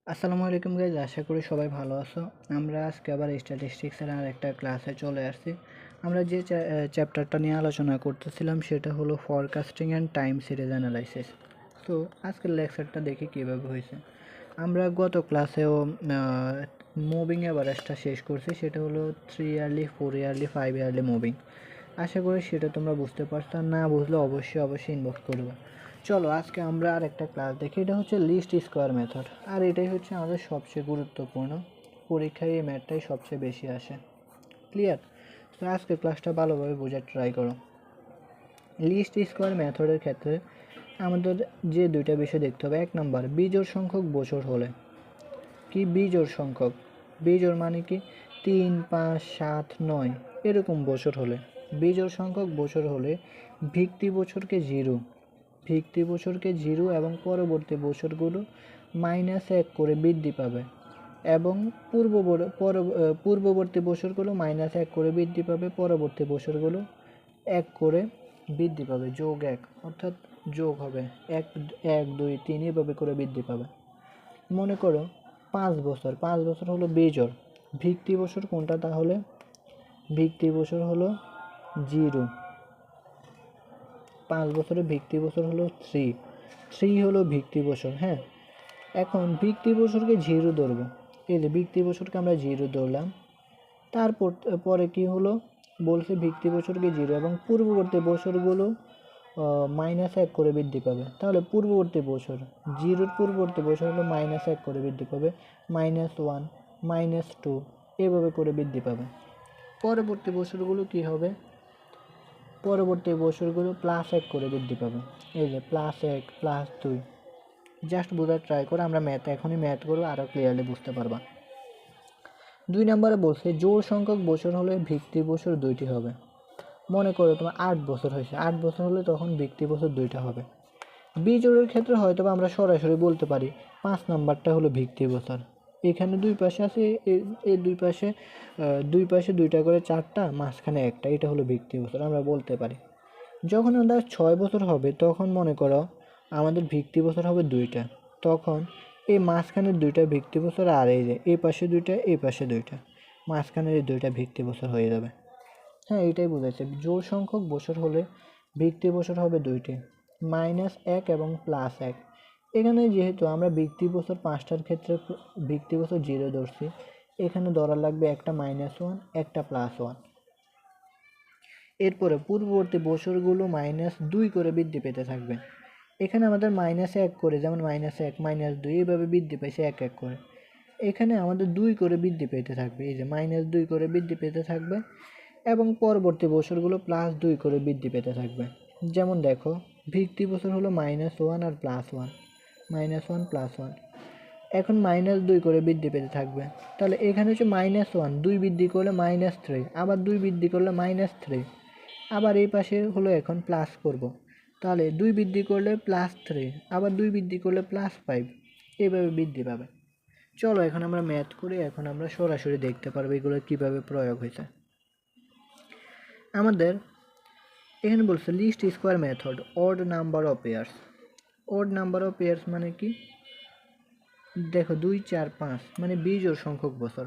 আসসালামু আলাইকুম গাইজ, আশা করি সবাই ভালো আছো। আমরা আজকে আবার স্ট্যাটিস্টিক্সের আর একটা ক্লাসে চলে আসছি। আমরা যে চ্যাপ্টারটা নিয়ে আলোচনা করতেছিলাম সেটা হলো forecasting and time series analysis. তো আজকের লেকচারটা দেখি কীভাবে হয়েছে। আমরা গত ক্লাসেও মুভিং এভারেজটা শেষ করছি, সেটা হলো 3 ইয়ারলি, 4 ইয়ারলি, 5 ইয়ারলি মুভিং। আশা করি সেটা তোমরা বুঝতে পারছো, না বুঝলে অবশ্যই ইনবক্স করবে। চলো আজকে আমরা আর একটা ক্লাস দেখি, এটা হচ্ছে লিস্ট স্কোয়ার মেথড, আর এটাই হচ্ছে আমাদের সবচেয়ে গুরুত্বপূর্ণ। পরীক্ষায় এই ম্যাথটাই সবচেয়ে বেশি আসে। ক্লিয়ার? তো আজকে ক্লাসটা ভালোভাবে বোঝার ট্রাই করো। লিস্ট স্কোয়ার মেথডের ক্ষেত্রে আমাদের যে দুইটা বিষয় দেখতে হবে। 1 নম্বর, বিজোড় সংখ্যক বছর হলে। কি বিজোড় সংখ্যক? বিজোড় মানে কি 3, 5, 7, 9 এরকম বছর হলে, বিজোড় সংখ্যক বছর হলে ভিত্তি বছরকে জিরো এবং পরবর্তী বছরগুলো -1 করে বৃদ্ধি পাবে, এবং পূর্ববর্তী বছরগুলো -1 করে বৃদ্ধি পাবে, পরবর্তী বছরগুলো 1 করে বৃদ্ধি পাবে, যোগ 1 অর্থাৎ যোগ হবে 1, 1, 2, 3 এভাবে করে বৃদ্ধি পাবে। মনে করো 5 বছর হলো বিজোড়। ভিত্তি বছর কোনটা? তাহলে ভিত্তি বছর হলো 0। 5 বছরের ভিত্তি বছর হলো 3 হলো ভিত্তি বছর। হ্যাঁ, এখন ভিত্তি বছরকে 0 ধরবো। এই যে ভিত্তি বছরকে আমরা 0 ধরলাম। তারপর পরে কি হলো, বলছে ভিত্তি বছরকে 0 এবং পূর্ববর্তী বছরগুলো -1 করে বৃদ্ধি পাবে। তাহলে পূর্ববর্তী বছর, 0-র পূর্ববর্তী বছর হলো -1 করে বৃদ্ধি পাবে, -1, -2 এভাবে করে বৃদ্ধি পাবে। পরবর্তী বছরগুলো কি হবে? পরবর্তী বছরগুলো +1 করে বৃদ্ধি পাবে। এই যে +1, +2। জাস্ট বোঝার ট্রাই করো, আমরা এখনই ম্যাথ করবো, আরও ক্লিয়ারলি বুঝতে পারবা। 2 নম্বরে বলছে জোড় সংখ্যক বছর হলে ভিত্তি বছর 2টি হবে। মনে করো তোমার 8 বছর হয়েছে, 8 বছর হলে তখন ভিত্তি বছর 2টা হবে। বিজোড়ের ক্ষেত্রে হয়তো আমরা সরাসরি বলতে পারি 5 নাম্বারটা হলো ভিত্তি বছর। এখানে দুই পাশে আছে, এই দুই পাশে 2টা করে 4টা, মাঝখানে একটা, এটা হলো ভিত্তি বছর, আমরা বলতে পারি। যখন আমাদের 6 বছর হবে তখন মনে করো আমাদের ভিত্তি বছর হবে 2টা, তখন এই মাঝখানের 2টা ভিত্তি বছর, আর এই যে এই পাশে 2টা, এই পাশে 2টা, মাঝখানের এই 2টা ভিত্তি বছর হয়ে যাবে। হ্যাঁ, এটাই বোঝাচ্ছে জোড় সংখ্যক বছর হলে ভিত্তি বছর হবে 2টি, -1 এবং +1। এখানে যেহেতু আমরা ভিত্তি বছর 5টার ক্ষেত্রে ভিত্তি বছর 0 ধরছি, এখানে ধরা লাগবে একটা -1, একটা +1। এরপরে পূর্ববর্তী বছরগুলো -2 করে বৃদ্ধি পেতে থাকবে। এখানে আমাদের -1 করে, যেমন -1, -2 এইভাবে বৃদ্ধি পাইছে 1 করে। এখানে আমাদের 2 করে বৃদ্ধি পেতে থাকবে, এই যে -2 করে বৃদ্ধি পেতে থাকবে, এবং পরবর্তী বছরগুলো +2 করে বৃদ্ধি পেতে থাকবে। যেমন দেখো, ভিত্তি বছর হলো -1 আর +1, -1 +1। এখন -2 করে বৃদ্ধি পেতে থাকবে। তাহলে এখানে হচ্ছে -1, 2 বৃদ্ধি করলে -3, আবার 2 বৃদ্ধি করলে -3, আবার এই পাশে হলো এখন প্লাস করব। তাহলে 2 বৃদ্ধি করলে +3, আবার 2 বৃদ্ধি করলে +5, এইভাবে বৃদ্ধি পাবে। চলো এখন আমরা ম্যাথ করি, এখন আমরা সরাসরি দেখতে পারবো এগুলো কীভাবে প্রয়োগ হয়েছে। আমাদের এখানে বলছে least square method, odd number of years. Odd number of years মানে কি? দেখো 2, 4, 5 মানে বিজোড় সংখ্যক বছর।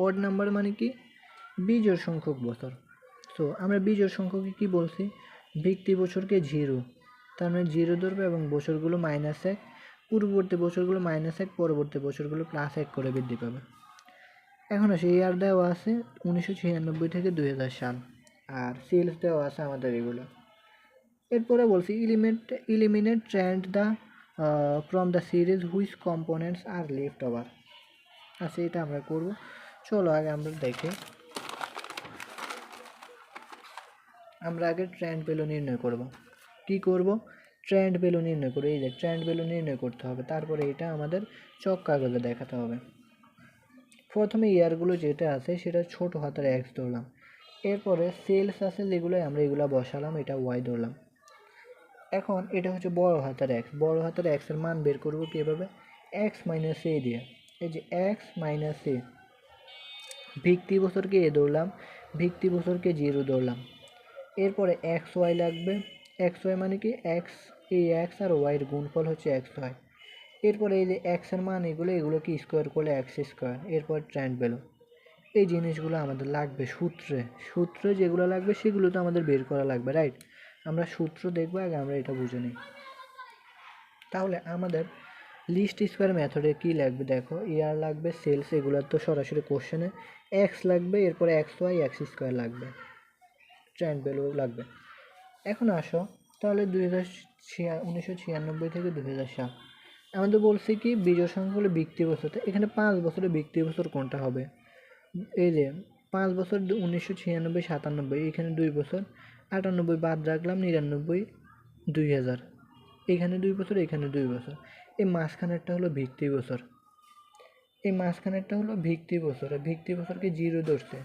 অড নাম্বার মানে কি? বিজোড় সংখ্যক বছর। তো আমরা বিজোড় সংখ্যকে কি বলছি? ভিত্তি বছরকে 0, তার মানে 0 ধরবে এবং বছরগুলো -1, পূর্ববর্তী বছরগুলো -1, পরবর্তী বছরগুলো +1 করে বৃদ্ধি পাবে। এখন আসে ইয়ার দেওয়া আছে 1996 থেকে 2000 সাল, আর সেলস দেওয়া আছে আমাদের এগুলো। এরপরে বলছি eliminate trend the from the series which components are left over. আচ্ছা, এটা আমরা করব। চলো আগে আমরা দেখি, আমরা আগে ট্রেন্ড ভ্যালু নির্ণয় করব। কি করব? ট্রেন্ড ভ্যালু নির্ণয় করব। এই যে ট্রেন্ড ভ্যালু নির্ণয় করতে হবে, তারপরে এটা আমাদের চক কাগজে দেখাতে হবে। প্রথমে ইয়ারগুলো যেটা আছে সেটা ছোট হাতের X ধরলাম, এরপরে সেলস আছে যেগুলোই আমরা এগুলো বসালাম, এটা Y ধরলাম। এখন এটা হচ্ছে বড় হাতের X, বড় হাতের X এর মান বের করব কিভাবে? X - A দিয়ে। এই যে X - A, ভিত্তি বছরকে A ধরলাম, ভিত্তি বছরকে 0 ধরলাম। এরপরে XY লাগবে। XY মানে কি? X, এই X আর Y এর গুণফল হচ্ছে XY। এরপরে এই যে এক্সের মান এগুলোকে স্কোয়ার করলে এক্স স্কোয়ার, এরপর ট্রেন্ড ভ্যালু। এই জিনিসগুলো আমাদের লাগবে সূত্রে যেগুলো লাগবে সেগুলো তো আমাদের বের করা লাগবে, রাইট? আমরা সূত্র দেখবো, আগে আমরা এটা বুঝে নিই। তাহলে আমাদের লিস্ট স্কোয়ার মেথডে কী লাগবে দেখো, ইয়ার লাগবে, সেলস, এগুলো তো সরাসরি কোশ্চেনে, এক্স লাগবে, এরপরে এক্স ওয়াই এক্স স্কোয়ার লাগবে, ট্রেন্ড ভ্যালু লাগবে। এখন আসো তাহলে 1996 থেকে 2007 আমাদের বলছে কি বিজয় সংখ্যা হলো ব্যক্তি বছর, এখানে 5 বছরের ব্যক্তি বছর কোনটা হবে? এই যে 5 বছর 1996 97, এখানে 2 বছর, 98 বাদ রাখলাম, 99 2000, এখানে 2 বছর, এখানে 2 বছর, এই মাঝখানেরটা হলো ভিত্তি বছর, এই মাঝখানেরটা হলো ভিত্তি বছর, ভিত্তি বছরকে জিরো ধরছে।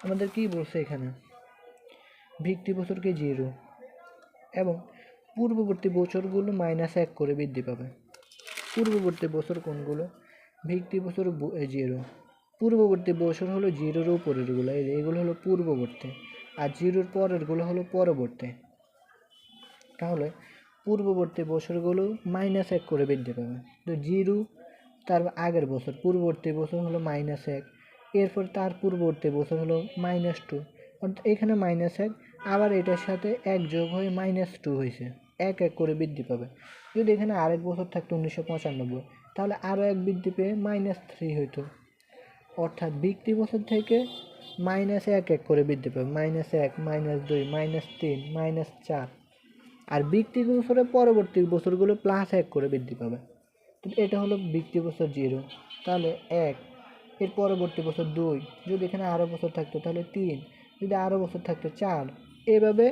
আমাদের কি বলছে এখানে, ভিত্তি বছরকে জিরো এবং পূর্ববর্তী বছরগুলো -1 করে বৃদ্ধি পাবে। পূর্ববর্তী বছর কোনগুলো? ভিত্তি বছর জিরো, পূর্ববর্তী বছর হলো জিরোর উপরেরগুলো, এগুলো হলো পূর্ববর্তী, আর জিরোর পরেরগুলো হলো পরবর্তী। তাহলে পূর্ববর্তী বছরগুলো -1 করে বৃদ্ধি পাবে, তো জিরো তার আগের বছর, পূর্ববর্তী বছর হলো -1, এরপর তার পূর্ববর্তী বছর হলো -2, অর্থাৎ এখানে -1, আবার এটার সাথে 1 যোগ হয়ে -2 হয়েছে, 1 করে বৃদ্ধি পাবে। যদি এখানে আরেক বছর থাকতো 1995, তাহলে আরও 1 বৃদ্ধি পেয়ে -3 হইতো, অর্থাৎ ব্যক্তি বছর থেকে -1 করে বৃদ্ধি পাবে, -1, -2, -3, -4, আর ব্যক্তি বছরের পরবর্তী বছরগুলো +1 করে বৃদ্ধি পাবে। তো এটা হলো ব্যক্তি বছর জিরো, তাহলে 1, এর পরবর্তী বছর 2, যদি এখানে আরও বছর থাকতো তাহলে 3, যদি আরও বছর থাকতো 4, এভাবে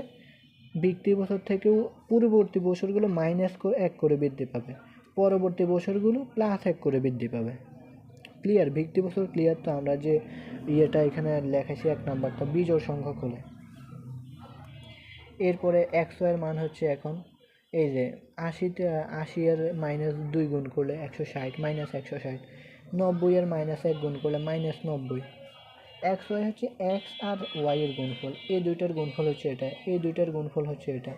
ব্যক্তি বছর থেকেও পূর্ববর্তী বছরগুলো -1 করে বৃদ্ধি পাবে, পরবর্তী বছরগুলো +1 করে বৃদ্ধি পাবে। ক্লিয়ার? ব্যক্তি বছর ক্লিয়ার? তো আমরা যে ইয়েটা এখানে লেখাইছি 1 নাম্বারটা বিজোড় সংখ্যক হলে। এরপরে একশো এর মান হচ্ছে এখন এই যে 80 এর -2 গুণ করলে 160, -160, 90 এর -1 গুণ করলে -90, একশো হচ্ছে এক্স আর ওয়াই এর গুণফল, এই দুইটার গুণফল হচ্ছে এটা, এই দুইটার গুণফল হচ্ছে এটা,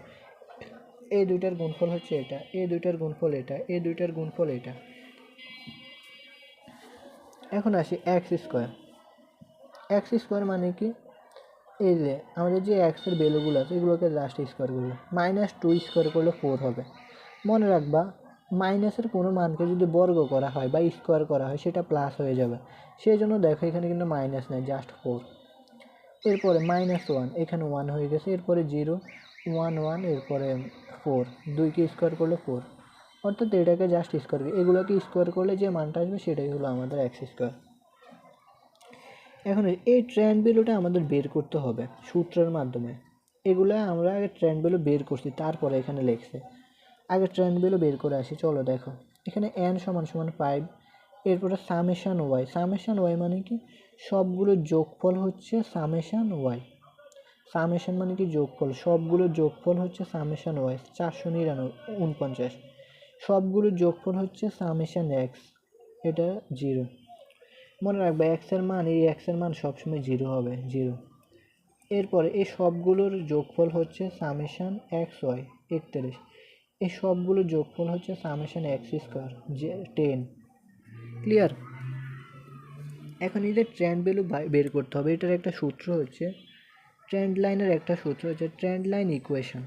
এই দুইটার গুণফল হচ্ছে এটা, এই দুইটার গুণফল এটা, এই দুইটার গুণফল এটা। এখন আসি এক্স স্কোয়ার। এক্স স্কোয়ার মানে কি, এই যে আমাদের যে এক্সের ভ্যালুগুলো আছে এগুলোকে জাস্ট স্কোয়ার করবো, -2 স্কোয়ার করলে 4 হবে। মনে রাখবা মাইনাসের কোনো মানকে যদি বর্গ করা হয় বা স্কোয়ার করা হয় সেটা প্লাস হয়ে যাবে, সেই জন্য দেখো এখানে কিন্তু মাইনাস নেই, জাস্ট 4। এরপরে -1, এখানে 1 হয়ে গেছে, এরপরে 0, 1, 1, এরপরে 4, 2কে স্কোয়ার করলে 4, অর্থাৎ এটাকে জাস্ট স্কোয়ার, এগুলোকে স্কোয়ার করলে যে মানটা আসবে সেটাই হলো আমাদের এক্স স্কোয়ার। এখন এই ট্রেন্ড ভ্যালুটা আমাদের বের করতে হবে সূত্রের মাধ্যমে, এগুলো আমরা আগে ট্রেন্ড ভ্যালু বের করছি, তারপরে এখানে লিখছে। আগে ট্রেন্ড ভ্যালু বের করে আসি, চলো দেখো এখানে n = 5, এরপরে সামেশান ওয়াই মানে কি, সবগুলোর যোগফল হচ্ছে সামেশান ওয়াই, সামেশান মানে কি যোগফল, সবগুলোর যোগফল হচ্ছে সামেশান ওয়াই 449, সবগুলোর যোগফল হচ্ছে সামেশান এক্স, এটা 0। মনে রাখবে এক্সের মান, এই এক্সের মান সবসময় 0 হবে, 0। এরপরে এই সবগুলোর যোগফল হচ্ছে সামেশান এক্স ওয়াই 41, এই সবগুলো যোগফল হচ্ছে সামেশান এক্স স্কোয়ার 10। ক্লিয়ার? এখন এই যে ট্রেন্ড ভ্যালু বের করতে হবে, এটার একটা সূত্র হচ্ছে, ট্রেন্ড লাইনের একটা সূত্র হচ্ছে ট্রেন্ড লাইন ইকুয়েশন,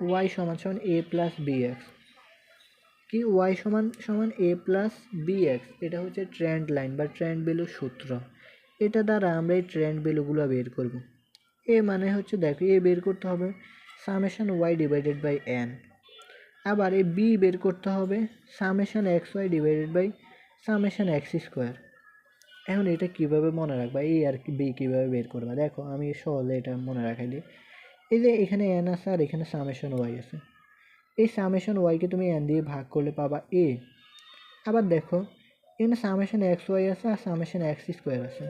ওয়াই সমান সমান এ প্লাস বি এক্স। কি ওয়াই সমান সমান এ প্লাস বি এক্স, এটা হচ্ছে ট্রেন্ড লাইন বা ট্রেন্ড ভ্যালুর সূত্র। এটা দ্বারা আমরা এই ট্রেন্ড ভ্যালুগুলো বের করব। এ মানে হচ্ছে দেখো, এ বের করতে হবে summation Y divided by N, আবার এই বি বের করতে হবে summation X Y divided by summation X square. এখন এটা কীভাবে মনে রাখবা, এই আর বি কীভাবে বের করবা, দেখো আমি সহজে এটা মনে রাখাই দিই। এই যে এখানে এন আছে আর এখানে সামেশান ওয়াই আছে, এই সামেশান ওয়াইকে তুমি এন দিয়ে ভাগ করলে পাবা এ। আবার দেখো এখানে সামেশান এক্স ওয়াই আছে আর সামেশান এক্স স্কোয়ার আছে,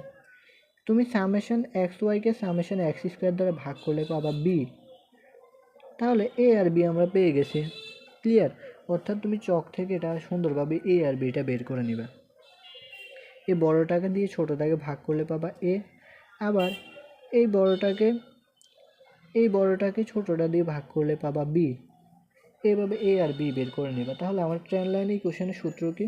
তুমি সামেশান এক্স ওয়াইকে সামেশান এক্স স্কোয়ার দ্বারা ভাগ করলে পাবা বি। তাহলে এ আর বি আমরা পেয়ে গেছি। ক্লিয়ার? অর্থাৎ তুমি চক থেকে এটা সুন্দরভাবে এ আর বিটা বের করে নিবে। এই বড়টাকে দিয়ে ছোটোটাকে ভাগ করলে পাবা এ, আবার এই বড়টাকে ছোটোটা দিয়ে ভাগ করলে পাবা বি। এইভাবে এ আর বি বের করে নেবা। তাহলে আমার ট্রেন্ড লাইন ইকুয়েশনের সূত্র কি?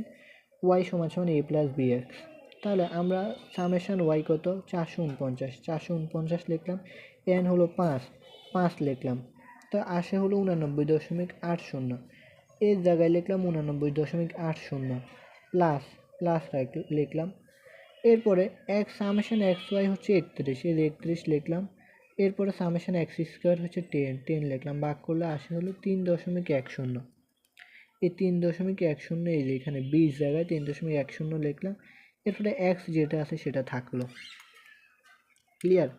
ওয়াই সমান সমান এ প্লাস বি এক্স। তাহলে আমরা সামেশন ওয়াই কত? 449 লিখলাম। এন হলো 5 লিখলাম। তো আসে হলো 89.80। এর জায়গায় লিখলাম 89.80 প্লাস প্লাস লিখলাম। এরপরে সামেশন এক্স ওয়াই হচ্ছে 31, এর 31 লিখলাম। এরপরে সামেশন এক্স স্কোয়ার হচ্ছে 10 লিখলাম। ভাগ করলে আসে হলো 3.10। এই 3.10 এই যে এখানে 20 জায়গায় 3.10 লিখলাম। এরপরে এক্স যেটা আছে সেটা থাকলো। ক্লিয়ার?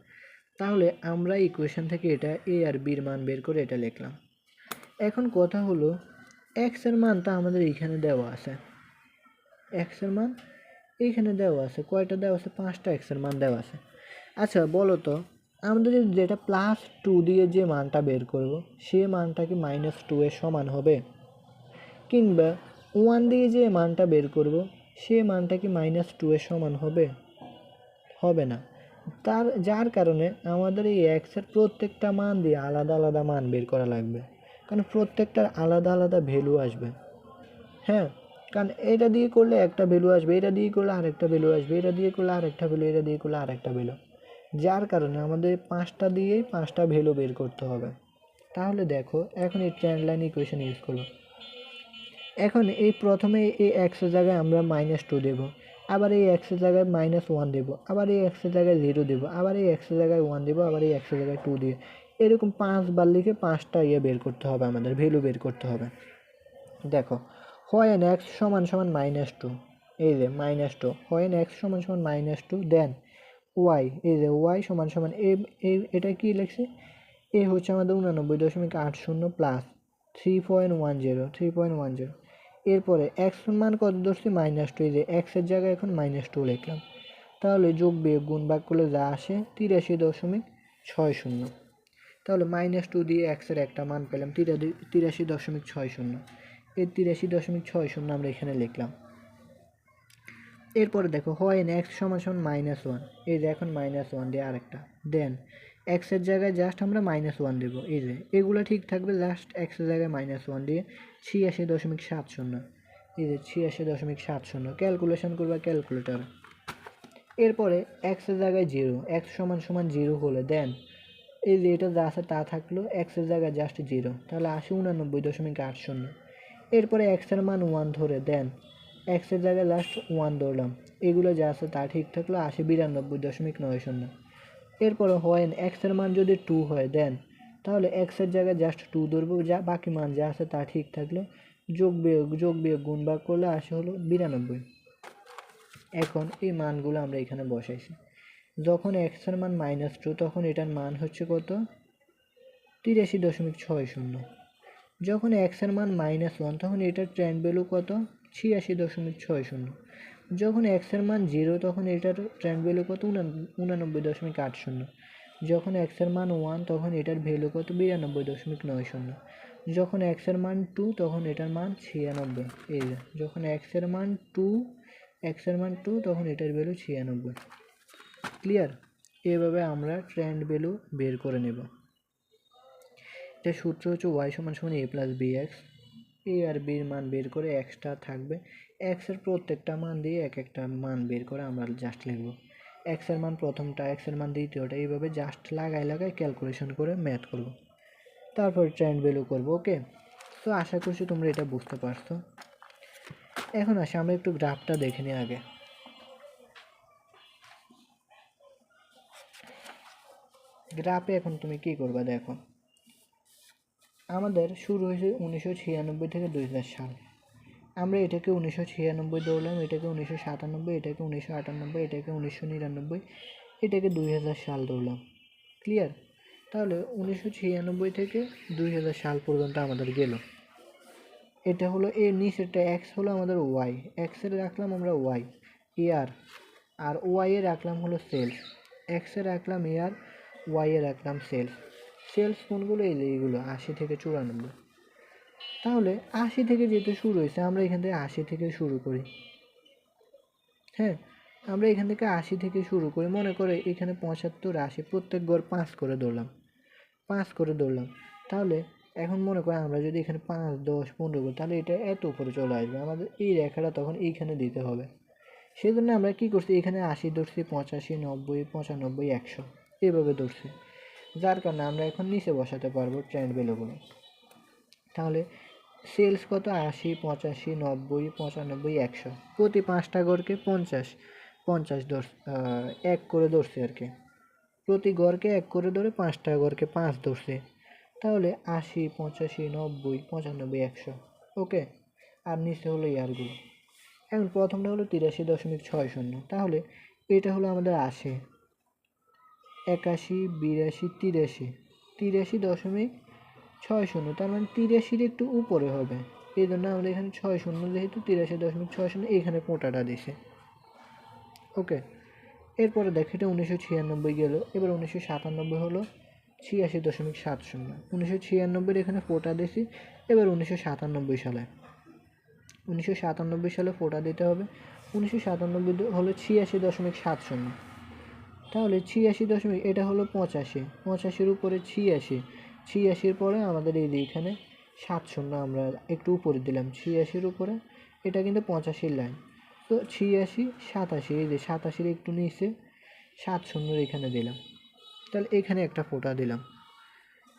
তাহলে আমরা ইকুয়েশন থেকে এটা এ আর বির মান বের করে এটা লিখলাম। এখন কথা হলো এক্স এর মানটা আমাদের এইখানে দেওয়া আছে। এক্স এর মান এইখানে দেওয়া আছে। কয়টা দেওয়া আছে? 5টা এক্স এর মান দেওয়া আছে। আচ্ছা বলো তো, আমাদের যেটা +2 দিয়ে যে মানটা বের করব সে মানটা কি -2 এর সমান হবে? কিংবা 1 দিয়ে যে মানটা বের করব সে মানটা কি -2 এর সমান হবে? হবে না। যার কারণে আমাদের এই এক্সের প্রত্যেকটা মান দিয়ে আলাদা আলাদা মান বের করা লাগবে, কারণ প্রত্যেকটার আলাদা আলাদা ভ্যালু আসবে। হ্যাঁ, কারণ এটা দিয়ে করলে একটা ভ্যালু আসবে, এটা দিয়ে করলে আরেকটা ভ্যালু আসবে, এটা দিয়ে করলে আরেকটা ভ্যালু, এটা দিয়ে করলে আরেকটা ভ্যালু। যার কারণে আমাদের 5টা দিয়ে 5টা ভ্যালু বের করতে হবে। তাহলে দেখো এখন এই ট্রেন্ড লাইন ইকুয়েশন ইউজ করব। এখন এই প্রথমে এই এক্সের জায়গায় আমরা -2 দেব, আবার এই এক্সের জায়গায় -1 দেব, আবার এই এক্সের জায়গায় 0 দেব, আবার এই এক্সের জায়গায় 1 দেব, আবার এই এক্সের জায়গায় 2 দিয়ে এরকম 5 বার লিখে 5টা বের করতে হবে, আমাদের ভ্যালু বের করতে হবে। দেখো when x সমান সমান -2, এই যে -2, when x সমান সমান -2 দেন y, এই যে y সমান সমান এটা কি লিখছি? এ হচ্ছে আমাদের 89.80 প্লাস 3.10। এরপরে x মান কত ধরছি? -2, এই যে x এর জায়গায় এখন -2 লিখলাম। তাহলে যোগ বিয়োগ গুণ ভাগ করলে যা আসে 83.60। তাহলে -2 দিয়ে x এর একটা মান পেলাম 83.60। এই 83.60 আমরা এখানে লিখলাম। এরপরে দেখো when x সমান সমান -1, এই যে এখন -1 দিয়ে আরেকটা দেন x এর জায়গায় জাস্ট আমরা -1 দেব। এই যে এগুলো ঠিক থাকবে, লাস্ট x এর জায়গায় -1 দিয়ে 86.70। এই যে 86.70 ক্যালকুলেশন করবা ক্যালকুলেটর। এরপরে x এর জায়গায় 0, x সমান সমান 0 হলে দেন এই যে এটা যা আছে তা থাকলো, x এর জায়গায় জাস্ট 0, তাহলে আসে 89.80। এরপরে x এর মান 1 ধরে দেন x এর জায়গায় লাস্ট 1 ধরলাম, এগুলো যা আছে তা ঠিক থাকলো, আসে 92.90। এরপরে হয় x এর মান যদি 2 হয় দেন তাহলে x এর জায়গায় জাস্ট 2 ধরবো, যা বাকি মান যা আছে তা ঠিক থাকলো, যোগ বিয়োগ গুণ ভাগ করলে আসে হলো 92। এখন এই মানগুলো আমরা এখানে বসাইছি। যখন x এর মান -2 তখন এটার মান হচ্ছে কত? 83.60। যখন x এর মান -1 তখন এটার ট্রেন্ড ভ্যালু কত? 86.60। যখন x এর মান 0 তখন এটার ট্রেন্ড ভ্যালু কত? 89.80। যখন x এর মান 1 তখন এটার ভ্যালু কত? 92.90। যখন x এর মান 2 তখন এটার মান 96। এই যে যখন x এর মান 2 তখন এটার ভ্যালু 96। ক্লিয়ার? এভাবে আমরা ট্রেন্ড ভ্যালু বের করে নেব। এটা সূত্র হচ্ছে y সমান সমান a প্লাস বি এক্স। এ আর বির মান বের করে এক্সটা থাকবে, এক্স এর প্রত্যেকটা মান দিয়ে এক একটা মান বের করে আমরা জাস্ট লিখব। এক্স এর মান প্রথমটা, এক্স এর মান দ্বিতীয়টা, এইভাবে জাস্ট লাগাই ক্যালকুলেশন করে ম্যাথ করব, তারপর ট্রেন্ড ভ্যালু করব। ওকে, তো আশা করছি তোমরা এটা বুঝতে পারছো। এখন আসি আমরা একটু গ্রাফটা দেখে নিই আগে। গ্রাফে এখন তুমি কি করবা দেখো, আমাদের শুরু হয়েছে 1996 থেকে 2000 সাল। আমরা এটাকে 1996 ধরলাম, এটাকে 1997, এটাকে 1998, এটাকে 1999, এটাকে 2000 সাল ধরলাম। ক্লিয়ার? তাহলে 1996 থেকে 2000 সাল পর্যন্ত আমাদের গেল। এটা হলো এর নিচেরটা এক্স হলো আমাদের ওয়াই, এক্সের রাখলাম আমরা Y year, R Y A রাখলাম হলো সেলস। এক্সে রাখলাম ইয়ার, ওয়াই এ রাখলাম সেলস। সেলস কোনগুলো? এইগুলো 80 থেকে 94। তাহলে 80 থেকে যেহেতু শুরু হয়েছে আমরা এখান থেকে 80 থেকে শুরু করি। হ্যাঁ, আমরা এখান থেকে 80 থেকে শুরু করি। মনে করে এখানে 75, 80 প্রত্যেক গড় 5 করে ধরলাম, তাহলে এখন মনে করো আমরা যদি এখানে 5, 10, 15 করি তাহলে এটা এত উপরে চলে আসবে, আমাদের এই রেখাটা তখন এইখানে দিতে হবে। সেই জন্য আমরা কী করছি, এখানে 80 ধরছি, 85, 90, 95, 100 এভাবে ধরছি, যার কারণে আমরা এখন নিচে বসাতে পারবো ট্রেন্ড ভ্যালুগুলো। তাহলে সেলস কত, 80, 85, 90, 95, 100, প্রতি 5টা গড়কে 50 50 এক করে ধরছি আর কি, প্রতি গড়কে 1 করে ধরে 5টা গড়কে 5 ধরছি, তাহলে 80, 85, 90, 95, 100। ওকে, আর নিচে হলো ইয়ারগুলো। এখন প্রথমটা হলো 83.60, তাহলে এটা হলো আমাদের 80, 81, 82, 83, 83.60, তার মানে 83-র একটু উপরে হবে, এই জন্য আমরা এখানে 60 যেহেতু 83.60 এখানে পোঁটাটা দিছে। ওকে, এরপরে দেখো এটা 1996 গেল, এবার 1997 হলো 86.70, 1996 এখানে ফোটা দিছি, এবার 1997 সালে 1997 সালে ফোটা দিতে হবে, 1997 হলো 86.70, তাহলে 86 এটা হলো 85, 85-র উপরে 86, 86-র পরে আমাদের এই যে এখানে 70 আমরা একটু উপরে দিলাম, 86-র উপরে এটা কিন্তু 85-র লাইন, তো 86, 87, এই যে 87-র একটু নিচে 70 এখানে দিলাম, তাহলে এখানে একটা ফোঁটা দিলাম।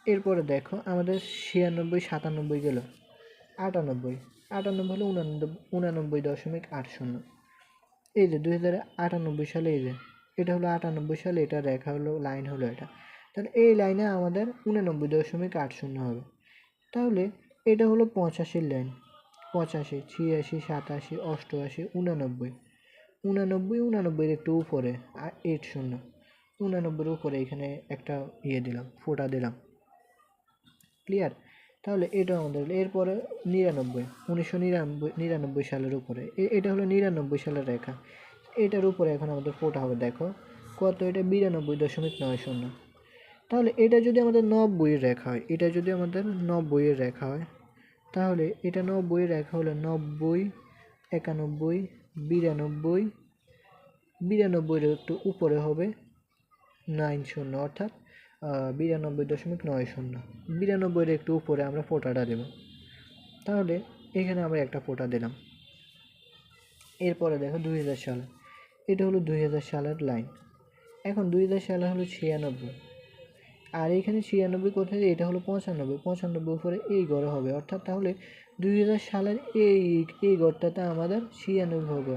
এরপরে দেখো আমাদের 96, 97 গেল, 98, 98 হলো 89.80, এই যে 2098 সালে, এই যে এটা হলো 98 সালে, এটা রেখা হলো লাইন হলো এটা, তাহলে এই লাইনে আমাদের 89.80 হবে, তাহলে এটা হলো 85-র লাইন, 85, 86, 87, 88, 89, 89 একটু উপরে 80, 89-র উপরে এখানে একটা দিলাম, ফোঁটা দিলাম। ক্লিয়ার? তাহলে এটা আমাদের, এরপরে 99, 1999 সালের উপরে, এটা হলো 99 সালের রেখা, এটার উপরে এখন আমাদের ফোঁটা হবে, দেখো কত, এটা 92.90, তাহলে এটা যদি আমাদের 90-এর রেখা হয়, এটা যদি আমাদের 90-এর রেখা হয়, তাহলে এটা 90-এর রেখা হলো 90, 91, 92, 92-এর একটু উপরে হবে 90, অর্থাৎ 92.90, 92-এর একটু উপরে আমরা ফোঁটাটা দেব, তাহলে এখানে আমরা একটা ফোঁটা দিলাম। এরপরে দেখো 2000 সাল, এটা হলো 2000 সালের লাইন, এখন 2000 সালে হলো 96, আর এখানে 96 কোথায়, এটা হলো 95, 95 উপরে এই গড়ে হবে, অর্থাৎ তাহলে 2000 সালের এই গড়টাতে আমাদের 96 হবে,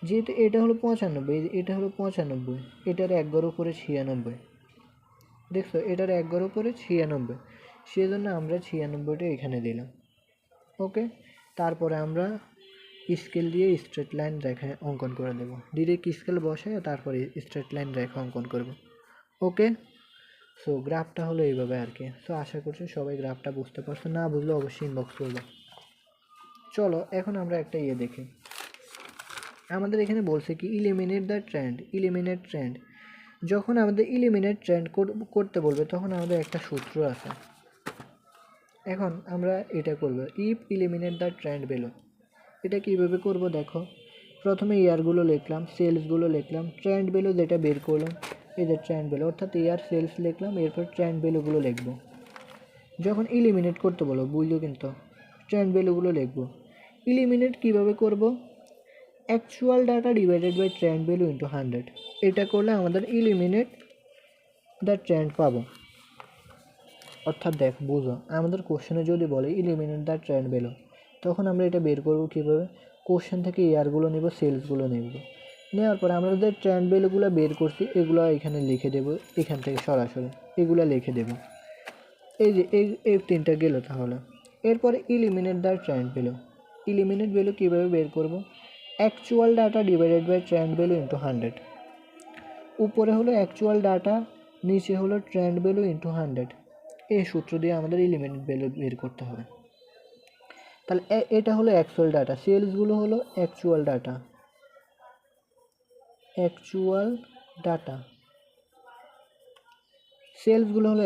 যেহেতু এটা হলো 95, এটা হলো 95, এটার এক গড় উপরে 96, দেখছো এটার এক গড় উপরে 96, সেজন্য আমরা 96টা এখানে দিলাম। ওকে, তারপরে আমরা স্কেল দিয়ে স্ট্রেট লাইন রেখা অঙ্কন করে দেব, ডিরেক্ট স্কেল বসায় তারপরে স্ট্রেট লাইন রেখা অঙ্কন করব। ওকে, সো গ্রাফটা হলো এইভাবে আর কি। সো আশা করছি সবাই গ্রাফটা বুঝতে পারছো, না বুঝলে অবশ্যই ইনবক্স করবে। চলো এখন আমরা একটা দেখি, আমাদের এখানে বলছে কি eliminate the trend, eliminate trend. যখন আমাদের ইলিমিনেট ট্রেন্ড করতে বলবে তখন আমাদের একটা সূত্র আছে, এখন আমরা এটা করব, if eliminate the trend value. এটা কীভাবে করব দেখো, প্রথমে ইয়ারগুলো লিখলাম, সেলসগুলো লিখলাম, ট্রেন্ড ভ্যালু যেটা বের করলাম, এই যে ট্রেন্ড ভ্যালু অর্থাৎ ইয়ার সেলস লিখলাম, এরপর ট্রেন্ড ভ্যালুগুলো লিখব। যখন ইলিমিনেট করতে বলো বুঝলো কিন্তু ট্রেন্ড ভ্যালুগুলো লিখব। ইলিমিনেট কিভাবে করব, actual data divided by trend value into 100, এটা করলে আমাদের ইলিমিনেট দ্য ট্রেন্ড পাবো। অর্থাৎ দেখ বুঝো, আমাদের কোশ্চেনে যদি বলে ইলিমিনেট দ্য ট্রেন্ড ভ্যালু, তখন আমরা এটা বের করবো কীভাবে, কোশ্চেন থেকে ইয়ারগুলো নেব, সেলসগুলো নেব, নেওয়ার পরে আমরা যে ট্রেন্ড ভ্যালুগুলো বের করছি এগুলো এখানে লিখে দেব, এখান থেকে সরাসরি এগুলো লিখে দেব, এই যে এই তিনটা গেল। তাহলে এরপরে eliminate the trend value, eliminate value কীভাবে বের করব, actual data divided by trend value into 100, উপরে হলো অ্যাকচুয়াল ডাটা, নিচে হলো ট্রেন্ড ভ্যালু ইন্টু 100, এই সূত্র দিয়ে আমাদের ইলিমিনেট ভ্যালু বের করতে হবে। তাহলে এটা হলো অ্যাকচুয়াল ডাটা, সেলসগুলো হলো অ্যাকচুয়াল ডাটা, অ্যাকচুয়াল ডাটা, সেলসগুলো হলো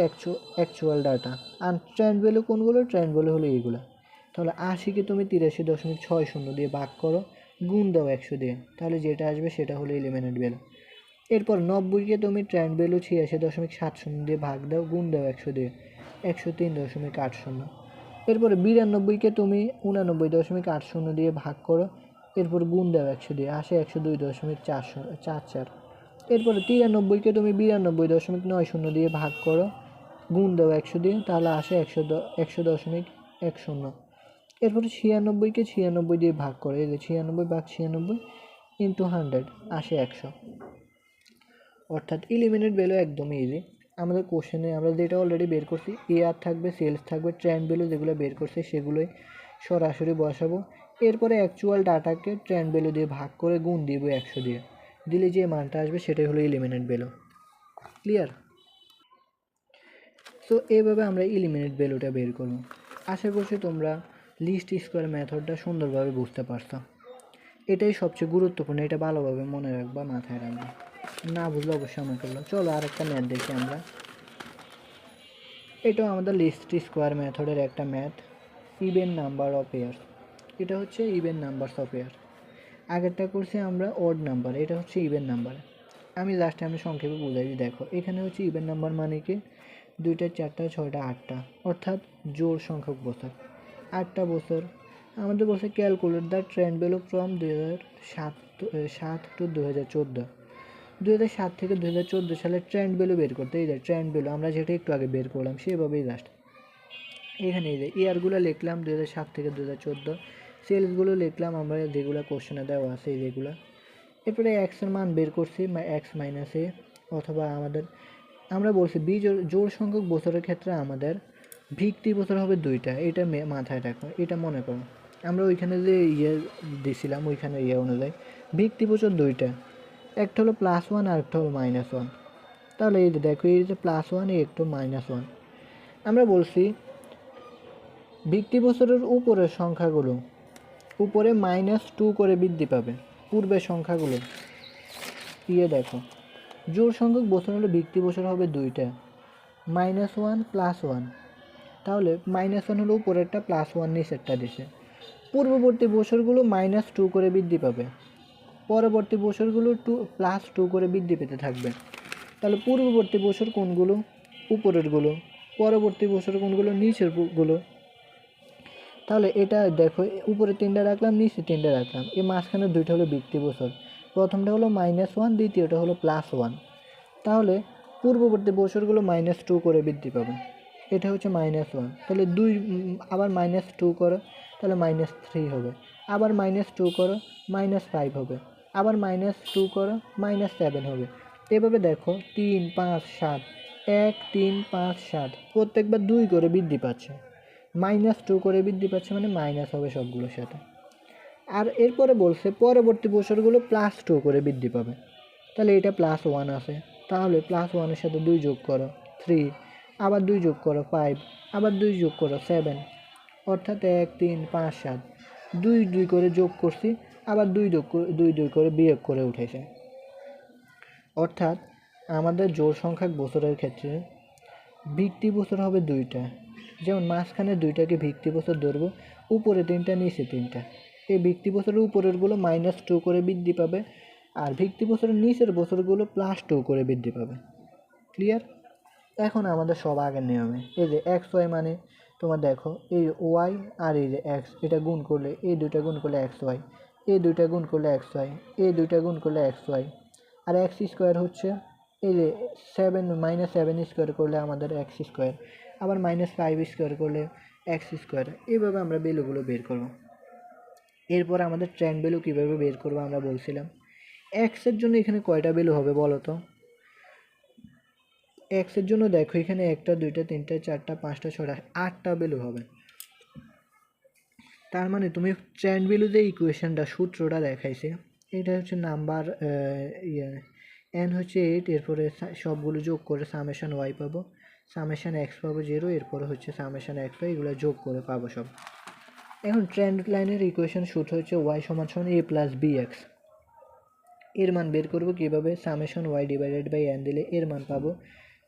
অ্যাকচুয়াল ডাটা, আর ট্রেন্ড ভ্যালু কোনগুলো, ট্রেন্ড ভ্যালু হলো এইগুলো। তাহলে 80-কে তুমি 83.60 দিয়ে ভাগ করো, গুণ দাও 100 দিয়ে, তাহলে যেটা আসবে সেটা হলো ইলিমিনেট ভ্যালু। এরপর 90-কে তুমি ট্রেন্ড ভ্যালু 86.70 দিয়ে ভাগ দাও, গুণ দাও 100 দিয়ে, 103.80। এরপরে 92কে তুমি 89.80 দিয়ে ভাগ করো, এরপর গুণ দাও 100 দিয়ে, আসে 102.44। এরপরে 93কে তুমি 92.90 দিয়ে ভাগ করো, গুণ দাও 100 দিয়ে, তাহলে আসে 100.10। এরপরে 96কে 96 দিয়ে ভাগ করো, এই যে 96/96 ইন্টু 100 আসে 100। অর্থাৎ এলিমিনেট ভ্যালু একদমই ইজি। আমাদের কোশ্চেনে আমরা যেটা অলরেডি বের করছি, এআর থাকবে, সেলস থাকবে, ট্রেন্ড ভ্যালু যেগুলো বের করছে সেগুলোই সরাসরি বসাবো। এরপরে অ্যাকচুয়াল ডাটাকে ট্রেন্ড ভ্যালু দিয়ে ভাগ করে গুণ দিব 100 দিয়ে, দিলে যে মানটা আসবে সেটাই হলো এলিমিনেট ভ্যালু। ক্লিয়ার? সো এইভাবে আমরা এলিমিনেট ভ্যালুটা বের করব। আশা করছি তোমরা লিস্ট স্কোয়ার মেথডটা সুন্দরভাবে বুঝতে পারছো। এটাই সবচেয়ে গুরুত্বপূর্ণ, এটা ভালোভাবে মনে রাখবা, মাথায় রাখবা। না বুঝলে অবশ্যই আমাকে বলো। চলো আরেকটা ম্যাথ দেখি আমরা। এটাও আমাদের লিস্ট স্কোয়ার মেথডের একটা math, even number of pairs. এটা হচ্ছে ইভেন নাম্বারস অফ পেয়ার। আগেরটা করছি আমরা অড নাম্বার, এটা হচ্ছে ইভেন নাম্বার। আমি সংক্ষেপে বুঝাই দিই। দেখো এখানে হচ্ছে ইভেন নাম্বার মানে কি, 2টা 4টা 6টা 8টা, অর্থাৎ জোড় সংখ্যক বছর। 8টা বছর আমাদের বলছে calculate the trend value from 2007 to 2014। 2007 থেকে 2014 সালের ট্রেন্ড ভ্যালু বের করতে। এই যে ট্রেন্ড ভ্যালু আমরা যেটা একটু আগে বের করলাম সেভাবেই জাস্ট এখানে এই যে ইয়ারগুলো লিখলাম 2007 থেকে 2014, সেলসগুলো লিখলাম আমরা যেগুলো কোশ্চেনে দেওয়া আছে এই যেগুলো। এরপরে এক্সের মান বের করছি, এক্স মাইনাস এ, অথবা আমরা বলছি জোড় সংখ্যক বছরের ক্ষেত্রে আমাদের ভিত্তি বছর হবে 2টা, এটা মাথায় রাখো, এটা মনে করো। আমরা ওইখানে যে দিছিলাম ওইখানে অনুযায়ী ভিত্তি বছর 2টা, একটা হলো +1 আর একটা হলো -1। তাহলে এই যে দেখো, এই যে +1 এই একটু -1। আমরা বলছি ভিত্তি বছরের উপরের সংখ্যাগুলো উপরে -2 করে বৃদ্ধি পাবে, পূর্বের সংখ্যাগুলো দেখো জোড় সংখ্যক বছর হলো ভিত্তি বছর হবে 2টা, -1 +1। তাহলে -1 হলো উপরেরটা, +1 নিচেরটা দিছে। পূর্ববর্তী বছরগুলো -2 করে বৃদ্ধি পাবে, পরবর্তী বছরগুলো +2 করে বৃদ্ধি পেতে থাকবে। তাহলে পূর্ববর্তী বছর কোনগুলো? উপরেরগুলো। পরবর্তী বছর কোনগুলো? নিচেরগুলো। তাহলে এটা দেখো, উপরে 3টা রাখলাম, নিচে 3টা রাখলাম, এই মাঝখানে 2টা হলো ভিত্তি বছর। প্রথমটা হলো -1, দ্বিতীয়টা হলো +1। তাহলে পূর্ববর্তী বছরগুলো -2 করে বৃদ্ধি পাবে, এটা হচ্ছে -1। তাহলে আবার -2 করো, তাহলে -3 হবে। আবার -2 করো, -5 হবে। আবার -2 করো, -7 হবে। এভাবে দেখো 3, 5, 7, 1, 3, 5, 7 প্রত্যেকবার 2 করে বৃদ্ধি পাচ্ছে। -2 করে বৃদ্ধি পাচ্ছে মানে মাইনাস হবে সবগুলোর সাথে। আর এরপরে বলছে পরবর্তী বছরগুলো +2 করে বৃদ্ধি পাবে। তাহলে এটা +1 আছে, তাহলে +1-এর সাথে 2 যোগ করো 3, আবার 2 যোগ করো 5, আবার 2 যোগ করো 7, অর্থাৎ 1, 3, 5, 7 2 করে যোগ করছি, আবার 2 করে বিয়োগ করে উঠেছে। অর্থাৎ আমাদের জোড় সংখ্যক বছরের ক্ষেত্রে ভিত্তি বছর হবে 2টা, যেমন মাঝখানে 2টাকে ভিত্তি বছর ধরবো, উপরে 3টা নিচে 3টা। এই ভিত্তি বছরের উপরেরগুলো -2 করে বৃদ্ধি পাবে, আর ভিত্তি বছরের নিচের বছরগুলো +2 করে বৃদ্ধি পাবে। ক্লিয়ার? এখন আমাদের সব আগের নিয়মে, এই যে XY মানে তোমার দেখো এই Y আর এই যে X, এটা গুণ করলে এই 2টা গুণ করলে XY, এই 2টা গুণ করলে XY, এই 2টা গুণ করলে XY। আর X স্কোয়ার হচ্ছে এই যে 7 স্কোয়ার করলে আমাদের X স্কোয়ার, আবার -5 স্কোয়ার করলে X স্কোয়ার। এইভাবে আমরা ভ্যালুগুলো বের করব। এরপর আমাদের ট্রেন্ড ভ্যালু কীভাবে বের করবো আমরা বলছিলাম। X-এর জন্য এখানে কয়টা ভ্যালু হবে বলো তো? X-এর জন্য দেখো এখানে 1টা 2টা 3টা 4টা 5টা 6টা 8টা ভ্যালু হবে। তার মানে তুমি ট্রেন্ড ভ্যালু যে ইকুয়েশনটা সূত্রটা দেখাইছে, এটা হচ্ছে নাম্বার n হচ্ছে 8, এরপরে সবগুলো যোগ করে সামেশন y পাবো, সামেশন x পাবো 0, এরপরে হচ্ছে সামেশন x y, এগুলো যোগ করে পাবো সব। এখন ট্রেন্ড লাইনের ইকুয়েশন সূত্র হচ্ছে y = a + bx। এর মান বের করব কিভাবে? Summation y divided by n দিলে এর মান পাবো।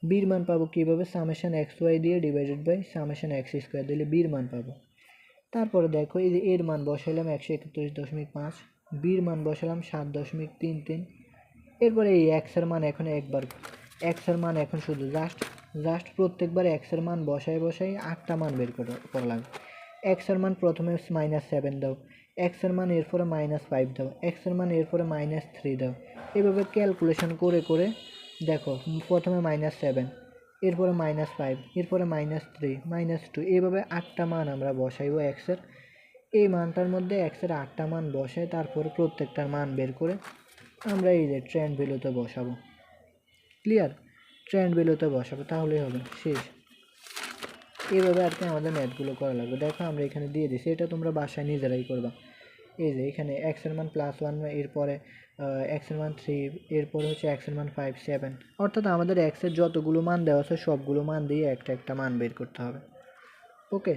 বির মান পাবো কিভাবে? সামেশন xy দিয়ে divided by summation x square দিলে বির মান পাবো। তারপরে দেখো এই যে এর মান বসাইলাম 131.5, বির মান বসালাম 7.33। এরপরে এই x এর মান এখন শুধু জাস্ট জাস্ট প্রত্যেকবার এক্সের মান বসাই 8টা মান বের করা লাগবে। এক্সের মান প্রথমে -7 দাও, এক্সের মান এরপরে -5 দাও, এক্সের মান এরপরে -3 দাও। এভাবে ক্যালকুলেশন করে করে দেখো, প্রথমে -7, এরপরে -5, এরপরে -3, -2, এইভাবে 8টা মান আমরা বসাইবো এক্সের। এই মানটার মধ্যে এক্সের 8টা মান বসাই তারপরে প্রত্যেকটার মান বের করে আমরা এই যে ট্রেন্ড ভ্যালুতে বসাবো। ক্লিয়ার? ট্রেন্ড ভ্যালুতে বসাবো, তাহলেই হবে, শেষ। এইভাবে আর কি আমাদের ম্যাথগুলো করা লাগবে। দেখো আমরা এখানে দিয়ে দিছি, এটা তোমরা বাসায় নিজেরাই করবা। এই যে এখানে এক্সের মান +1, এরপরে এক্সের মান 3, এরপরে হচ্ছে এক্সের মান 5, 7, অর্থাৎ আমাদের এক্সের যতগুলো মান দেওয়া আছে সবগুলো মান দিয়ে একটা একটা মান বের করতে হবে। ওকে,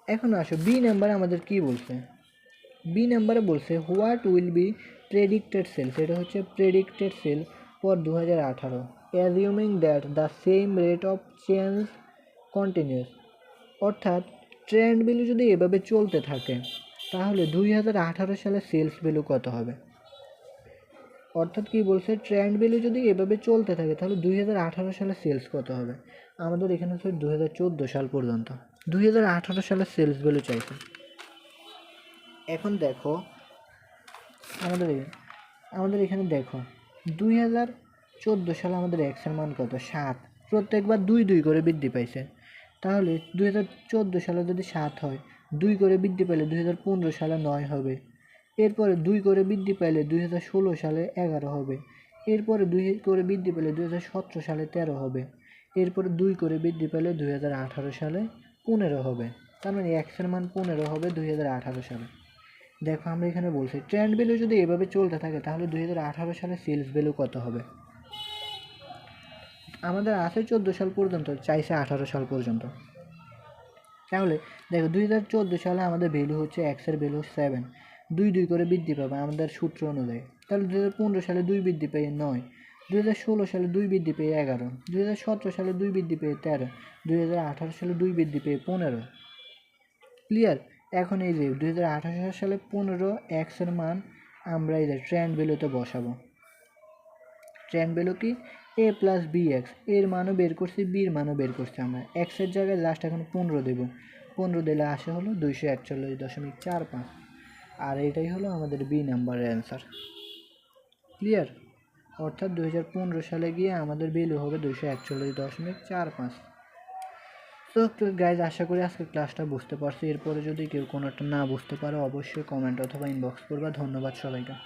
এখন আসো বি নাম্বারে আমাদের কি বলছে। বি নাম্বারে বলছে what will be predicted sales, এটা হচ্ছে predicted sale for 2018 assuming that the same rate of change continues. অর্থাৎ ট্রেন্ড ভ্যালু যদি এভাবে চলতে থাকে তাহলে 2018 সালে সেলস ভ্যালু কত হবে। অর্থাৎ কি বলছে, ট্রেন্ড ভ্যালু যদি এভাবে চলতে থাকে তাহলে 2018 সালে সেলস কত হবে। আমাদের এখানে হচ্ছে 2014 সাল পর্যন্ত, 2018 সালে সেলস ভ্যালু চাইছে। এখন দেখো আমাদের এখানে দেখো 2014 সালে আমাদের এক্সের মান কত, 7, প্রত্যেকবার 2 করে বৃদ্ধি পাইছে। তাহলে 2014 সালে যদি 7 হয়, 2 করে বৃদ্ধি পেলে 2015 সালে 9 হবে, এরপরে 2 করে বৃদ্ধি পেলে 2016 সালে 11 হবে, এরপরে 2 করে বৃদ্ধি পেলে 2017 সালে 13 হবে, এরপরে 2 করে বৃদ্ধি পেলে 2018 সালে 15 হবে। তার মানে এক্সের মান 15 হবে 2018 সালে। দেখো আমরা এখানে বলছি ট্রেন্ড ভ্যালু যদি এভাবে চলতে থাকে তাহলে 2018 সালে সেলস ভ্যালু কত হবে। আমাদের আছে 14 সাল পর্যন্ত, চাইছে 18 সাল পর্যন্ত। তাহলে দেখো 2014 সালে আমাদের ভ্যালু হচ্ছে এক্সের ভ্যালু 7, 2 করে বৃদ্ধি পাবে আমাদের সূত্র অনুযায়ী। তাহলে 2015 সালে 2 বৃদ্ধি পেয়ে 9, 2016 সালে 2 বৃদ্ধি পেয়ে 11, 2017 সালে 2 বৃদ্ধি পেয়ে 13, 2018 সালে 2 বৃদ্ধি পেয়ে 15। ক্লিয়ার? এখন এই যে 2018 সালে 15 এক্সের মান আমরা এই যে ট্রেন্ড ভ্যালুতে বসাবো। ট্রেন্ড ভ্যালু কি, a প্লাস বি এক্স, এর মানও বের করছি, বির মানও বের করছি আমরা। এক্সের জায়গায় লাস্ট এখন 15 দেবো, 15 দিলে আসে হলো 241.45, আর এটাই হলো আমাদের বি নাম্বারের অ্যান্সার। ক্লিয়ার? অর্থাৎ 2015 সালে গিয়ে আমাদের ভ্যালু হবে 241.45। তো গাইজ, আশা করি আজকে ক্লাসটা বুঝতে পারছি। এরপরে যদি কেউ কোনো একটা না বুঝতে পারো অবশ্যই কমেন্ট অথবা ইনবক্স করবা। ধন্যবাদ সবাইকে।